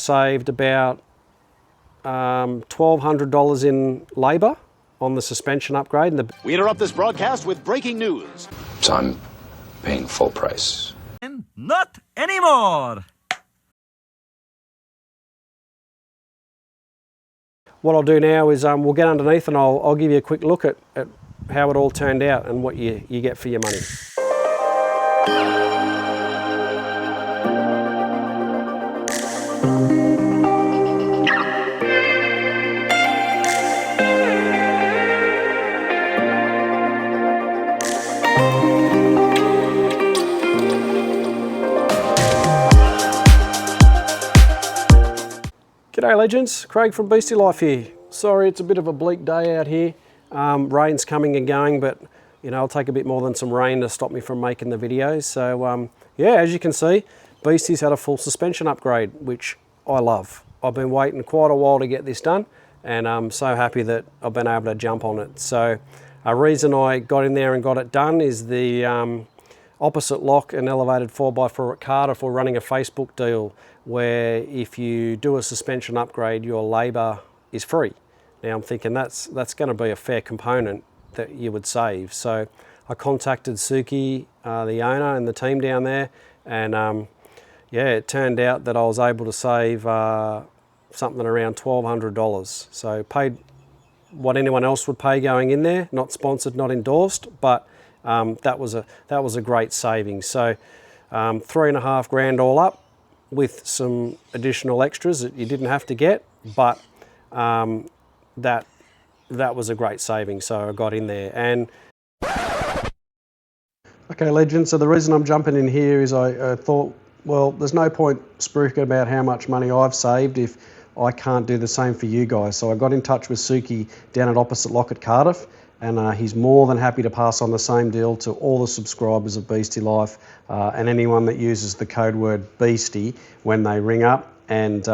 saved about $1,200 in labour on the suspension upgrade. And we interrupt this broadcast with breaking news. So I'm paying full price. And not anymore! What I'll do now is we'll get underneath and I'll give you a quick look at how it all turned out and what you get for your money. G'day legends, Craig from Beastie Life here. Sorry it's a bit of a bleak day out here. Rain's coming and going, but you know, it'll take a bit more than some rain to stop me from making the videos. So yeah, as you can see, Beastie's had a full suspension upgrade, which I love. I've been waiting quite a while to get this done, and I'm so happy that I've been able to jump on it. So a reason I got in there and got it done is the opposite lock and elevated 4x4 at Cardiff were running a Facebook deal where if you do a suspension upgrade, your labour is free. Now I'm thinking that's going to be a fair component that you would save. So I contacted Suki, the owner, and the team down there, and yeah, it turned out that I was able to save something around $1,200. So paid what anyone else would pay going in there, not sponsored, not endorsed, but that was a great saving. So $3.5 grand all up, with some additional extras that you didn't have to get, but that was a great saving, so I got in there. And okay, legends, so the reason I'm jumping in here is I thought, well, there's no point spruiking about how much money I've saved if I can't do the same for you guys. So I got in touch with Suki down at Opposite Lock at Cardiff, and he's more than happy to pass on the same deal to all the subscribers of Beastie Life and anyone that uses the code word Beastie when they ring up and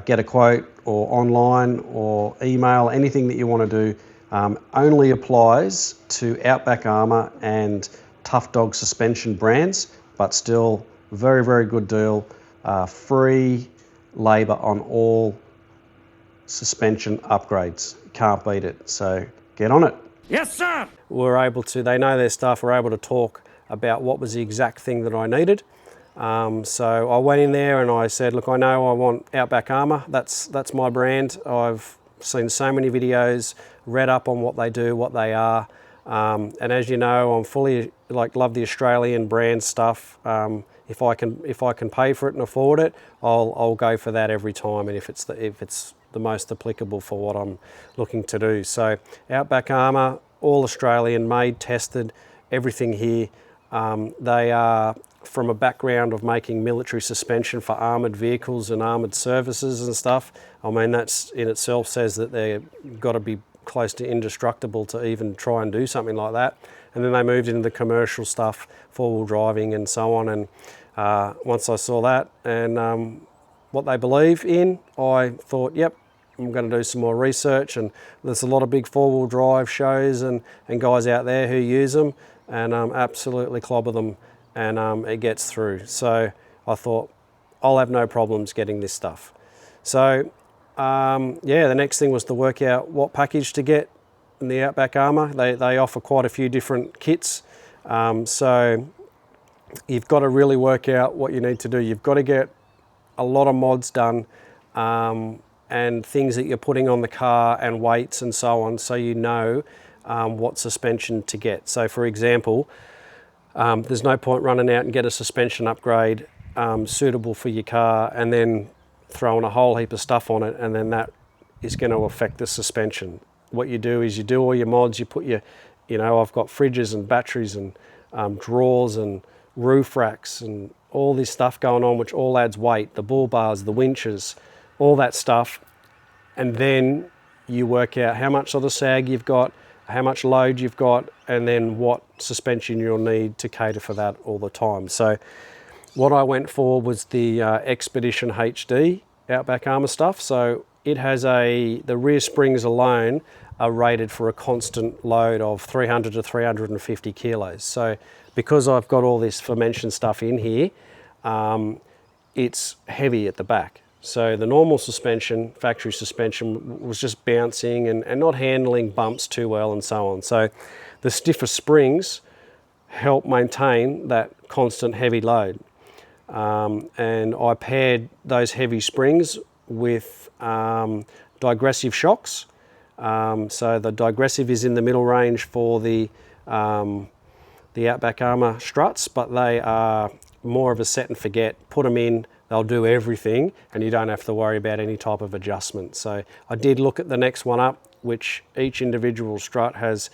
get a quote, or online or email, anything that you want to do, only applies to Outback Armour and Tough Dog suspension brands, but still very, very good deal. Free labour on all suspension upgrades. Can't beat it. So get on it. Yes, sir! They know their stuff, we're able to talk about what was the exact thing that I needed. So I went in there and I said, look, I know I want Outback Armour. That's my brand. I've seen so many videos, read up on what they do, what they are. And as you know, I'm fully love the Australian brand stuff. If I can pay for it and afford it, I'll go for that every time. And if it's the most applicable for what I'm looking to do. So Outback Armour, all Australian made, tested, everything here. They are from a background of making military suspension for armoured vehicles and armoured services and stuff. I mean, that's in itself says that they've got to be close to indestructible to even try and do something like that. And then they moved into the commercial stuff, four-wheel driving and so on. And once I saw that and what they believe in, I thought, yep, I'm going to do some more research. And there's a lot of big four-wheel drive shows and guys out there who use them and absolutely clobber them, and it gets through. So I thought, I'll have no problems getting this stuff. So yeah, the next thing was to work out what package to get in the Outback Armour. They offer quite a few different kits. So you've got to really work out what you need to do. You've got to get a lot of mods done and things that you're putting on the car and weights and so on, so you know what suspension to get. So for example, there's no point running out and get a suspension upgrade suitable for your car and then throwing a whole heap of stuff on it, and then that is going to affect the suspension. What you do is you do all your mods, you put your, I've got fridges and batteries and drawers and roof racks and all this stuff going on, which all adds weight, the bull bars, the winches, all that stuff. And then you work out how much of the sag you've got, how much load you've got, and then what suspension you'll need to cater for that all the time. So what I went for was the Expedition HD Outback Armour stuff. So it has the rear springs alone are rated for a constant load of 300 to 350 kilos. So because I've got all this aforementioned stuff in here, it's heavy at the back. So the normal suspension, factory suspension, was just bouncing and not handling bumps too well and so on. So the stiffer springs help maintain that constant heavy load. And I paired those heavy springs with digressive shocks. So the digressive is in the middle range for the Outback Armour struts, but they are more of a set and forget. Put them in, they'll do everything, and you don't have to worry about any type of adjustment. So I did look at the next one up, which each individual strut has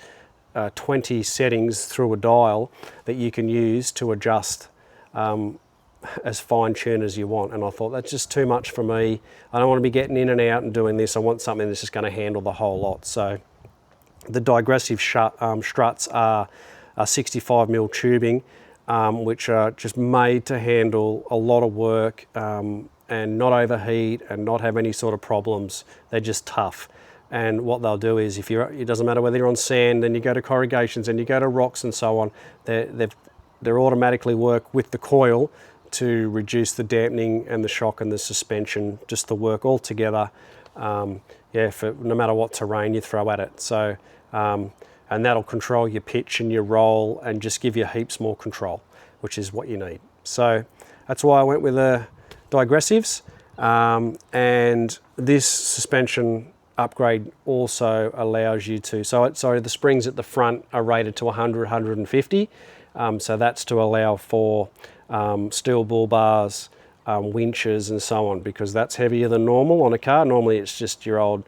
20 settings through a dial that you can use to adjust as fine-tuned as you want. And I thought, that's just too much for me. I don't want to be getting in and out and doing this. I want something that's just going to handle the whole lot. So the digressive struts are 65mm tubing, which are just made to handle a lot of work and not overheat and not have any sort of problems. They're just tough. And what they'll do is, it doesn't matter whether you're on sand and you go to corrugations and you go to rocks and so on, they're automatically work with the coil to reduce the dampening and the shock and the suspension, just to work all together, for no matter what terrain you throw at it. So, and that'll control your pitch and your roll and just give you heaps more control, which is what you need. So that's why I went with the digressives, and this suspension upgrade also allows you to, so the springs at the front are rated to 100, 150, so that's to allow for steel bull bars, winches and so on, because that's heavier than normal on a car. Normally it's just your old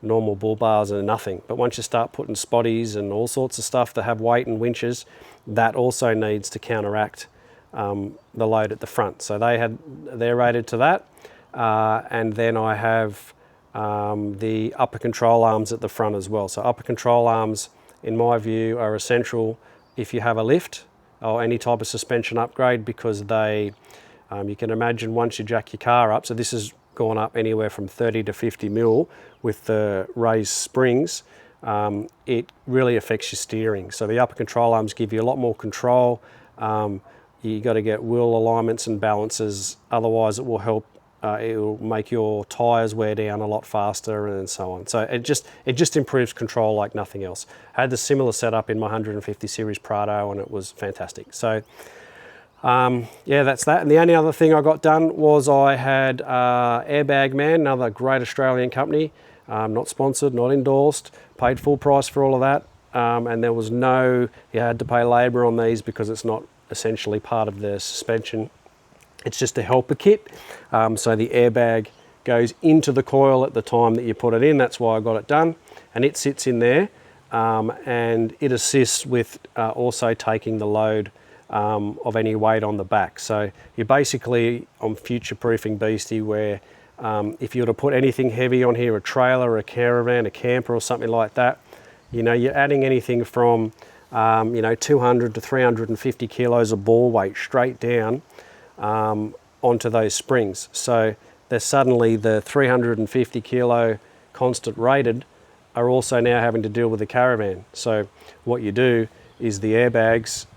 normal bull bars and nothing, but once you start putting spotties and all sorts of stuff that have weight and winches, that also needs to counteract the load at the front. So they're rated to that, and then I have the upper control arms at the front as well. So upper control arms, in my view, are essential if you have a lift or any type of suspension upgrade, because they, you can imagine once you jack your car up, so this has gone up anywhere from 30 to 50mm with the raised springs, it really affects your steering. So the upper control arms give you a lot more control. You got to get wheel alignments and balances, otherwise it will help. It will make your tyres wear down a lot faster and so on. So it just improves control like nothing else. I had the similar setup in my 150 series Prado and it was fantastic. So yeah, that's that. And the only other thing I got done was I had Airbag Man, another great Australian company, not sponsored, not endorsed, paid full price for all of that. And there was you had to pay labour on these because it's not essentially part of the suspension. It's just a helper kit. So the airbag goes into the coil at the time that you put it in. That's why I got it done. And it sits in there, and it assists with also taking the load of any weight on the back. So you're basically on future-proofing Beastie, where if you were to put anything heavy on here, a trailer, a caravan, a camper or something like that, you're adding anything from 200 to 350 kilos of ball weight straight down onto those springs. So there's suddenly the 350 kilo constant rated are also now having to deal with the caravan. So what you do is the airbags,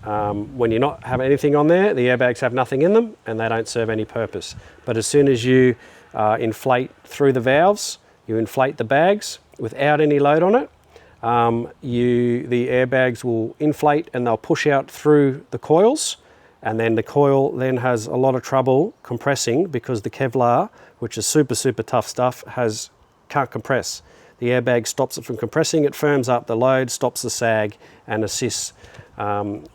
when you're not having anything on there, the airbags have nothing in them and they don't serve any purpose. But as soon as you inflate through the valves, you inflate the bags without any load on it, the airbags will inflate and they'll push out through the coils. And then the coil then has a lot of trouble compressing because the Kevlar, which is super, super tough stuff, can't compress. The airbag stops it from compressing, it firms up the load, stops the sag and assists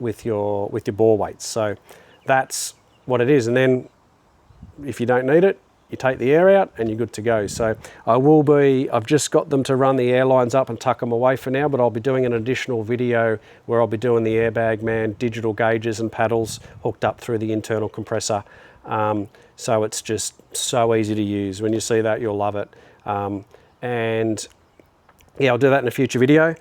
with your bore weights. So that's what it is. And then if you don't need it, you take the air out and you're good to go. So I've just got them to run the air lines up and tuck them away for now, but I'll be doing an additional video where I'll be doing the Airbag Man digital gauges and paddles hooked up through the internal compressor. So it's just so easy to use. When you see that, you'll love it. And yeah, I'll do that in a future video.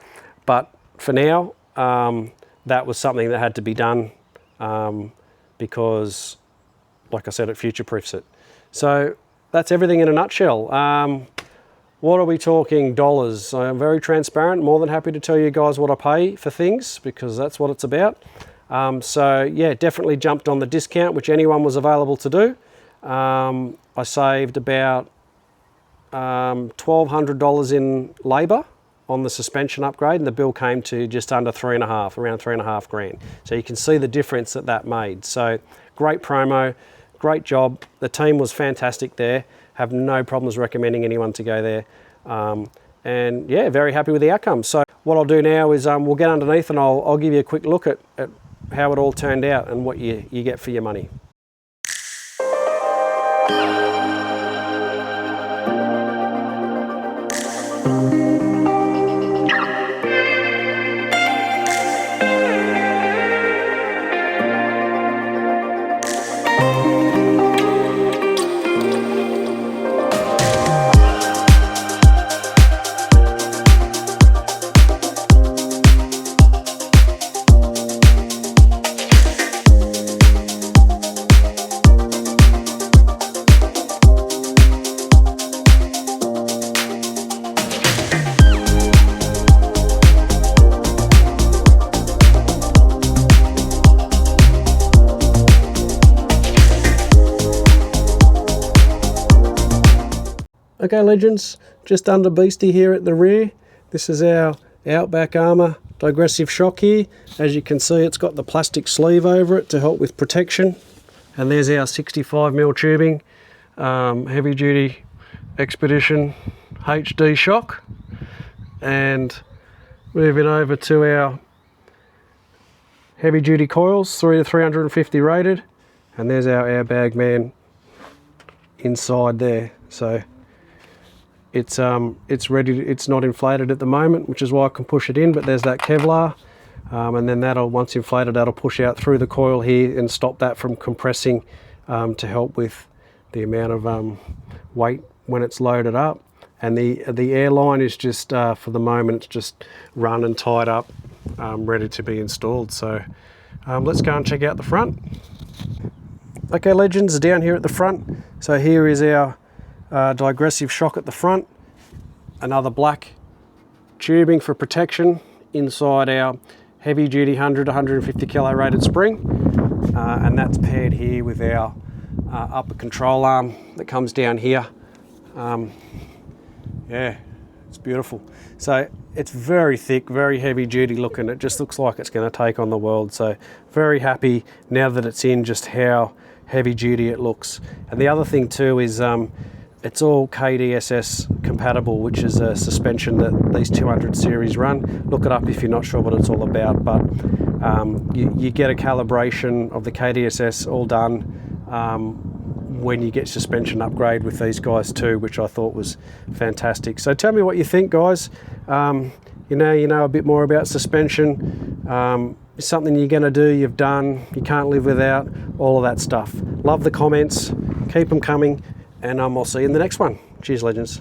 But for now, that was something that had to be done because, like I said, it future-proofs it. So that's everything in a nutshell. What are we talking dollars? I'm very transparent, more than happy to tell you guys what I pay for things because that's what it's about. So yeah, definitely jumped on the discount, which anyone was available to do. I saved about $1,200 in labour on the suspension upgrade, and the bill came to just under around $3.5 grand. So you can see the difference that that made. So great promo, great job. The team was fantastic there. Have no problems recommending anyone to go there. And yeah, very happy with the outcome. So what I'll do now is we'll get underneath and I'll give you a quick look at how it all turned out and what you get for your money. Okay legends, just under Beastie here at the rear. This is our Outback Armour Digressive shock here. As you can see, it's got the plastic sleeve over it to help with protection. And there's our 65mm tubing, heavy duty Expedition HD shock. And moving over to our heavy duty coils, 3 to 350 rated. And there's our Airbag Man inside there. So it's ready. It's not inflated at the moment, which is why I can push it in, but there's that Kevlar, and then that'll, once inflated, that'll push out through the coil here and stop that from compressing, to help with the amount of weight when it's loaded up. And the airline is just for the moment, it's just run and tied up, ready to be installed. So let's go and check out the front. Okay legends, down here at the front, so here is our digressive shock at the front, another black tubing for protection inside our heavy duty 100 to 150 kilo rated spring, and that's paired here with our upper control arm that comes down here. Yeah, it's beautiful. So it's very thick, very heavy duty looking. It just looks like it's going to take on the world. So very happy now that it's in, just how heavy duty it looks. And the other thing too is it's all KDSS compatible, which is a suspension that these 200 series run. Look it up if you're not sure what it's all about, but you get a calibration of the KDSS all done when you get suspension upgrade with these guys too, which I thought was fantastic. So tell me what you think, guys. You know a bit more about suspension. It's something you're going to do, you've done, you can't live without, all of that stuff. Love the comments, keep them coming. And I'll see you in the next one. Cheers, legends.